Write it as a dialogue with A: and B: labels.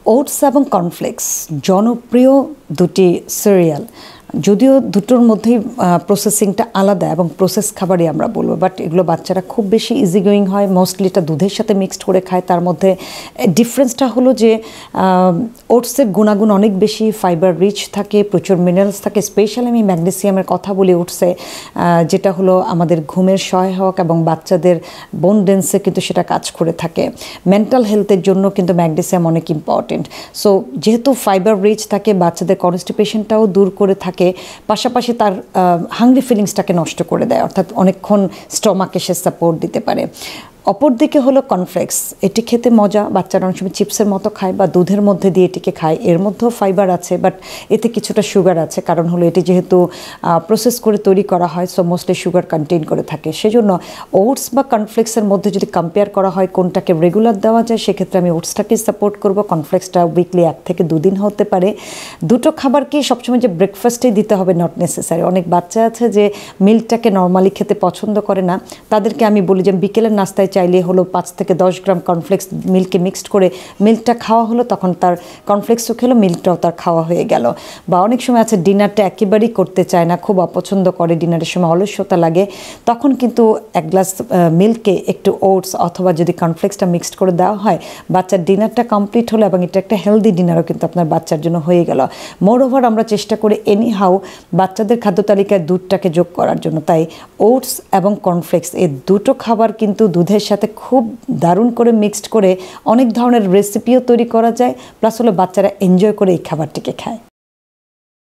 A: Oats এবং cornflakes জনপ্রিয় দুটি সিরিয়াল, যদিও দুটোর মধ্যেই প্রসেসিংটা আলাদা এবং প্রসেস খাবারই আমরা বলবো, বাট এগুলো বাচ্চারা খুব বেশি ইজি গোয়িং হয়। মোস্টলি এটা দুধের সাথে মিক্সড করে খায়। তার মধ্যে ডিফারেন্সটা হলো যে ওটসের গুণাগুণ অনেক বেশি, ফাইবার রিচ থাকে, প্রচুর মিনারেলস থাকে। স্পেশালি আমি ম্যাগনেসিয়ামের কথা বলি ওটসে, যেটা হলো আমাদের ঘুমের সহায়ক এবং বাচ্চাদের বোন ডেন্সে কিন্তু সেটা কাজ করে থাকে। মেন্টাল হেলথের জন্য কিন্তু ম্যাগনেসিয়াম অনেক ইম্পর্টেন্ট। সো যেহেতু ফাইবার রিচ থাকে, বাচ্চাদের কনস্টিপেশনটাও দূর করে থাকে, পাশাপাশি তার হাংরি ফিলিংসটাকে নষ্ট করে দেয়, অর্থাৎ অনেকক্ষণ স্টমাকে সে সাপোর্ট দিতে পারে। অপরদিকে হলো কর্নফ্লেক্স, এটি খেতে মজা, বাচ্চারা অনেক সময় চিপসের মতো খায় বা দুধের মধ্যে দিয়ে এটিকে খায়। এর মধ্যেও ফাইবার আছে, বাট এতে কিছুটা সুগার আছে, কারণ হলো এটি যেহেতু প্রসেস করে তৈরি করা হয়, সো মোস্টলি সুগার কন্টেইন করে থাকে। সেজন্য ওটস বা কর্নফ্লেক্সের মধ্যে যদি কম্পেয়ার করা হয় কোনটাকে রেগুলার দেওয়া যায়, সেক্ষেত্রে আমি ওটসটাকেই সাপোর্ট করব। কর্নফ্লেক্সটা উইকলি 1 থেকে 2 দিন হতে পারে। দুটো খাবারকে সবসময় যে ব্রেকফাস্টেই দিতে হবে নট নেসেসারি। অনেক বাচ্চা আছে যে মিল্কটাকে নর্মালি খেতে পছন্দ করে না, তাদেরকে আমি বলি যে বিকেলের নাস্তায় চাইলে হলো 5 থেকে 10 গ্রাম কর্নফ্লেক্স মিল্কে মিক্সড করে মিল্কটা খাওয়া হলো, তখন তার কর্নফ্লেক্সও খেলো, মিল্কটাও তার খাওয়া হয়ে গেল। বা অনেক সময় আছে ডিনারটা একেবারেই করতে চায় না, খুব অপছন্দ করে, ডিনারের সময় অলস্যতা লাগে, তখন কিন্তু 1 গ্লাস মিল্কে একটু ওটস অথবা যদি কর্নফ্লেক্সটা মিক্সড করে দেওয়া হয়, বাচ্চার ডিনারটা কমপ্লিট হলো এবং এটা একটা হেলদি ডিনারও কিন্তু আপনার বাচ্চার জন্য হয়ে গেল। মোর ওভার আমরা চেষ্টা করি এনি হাউ বাচ্চাদের খাদ্য তালিকায় দুধটাকে যোগ করার জন্য। তাই ওটস এবং কর্নফ্লেক্স এই দুটো খাবার কিন্তু দুধের সাথে খুব দারুণ করে মিক্সড করে অনেক ধরনের রেসিপিও তৈরি করা যায়, প্লাস হলো বাচ্চারা এনজয় করে এই খাবারটিকে খায়।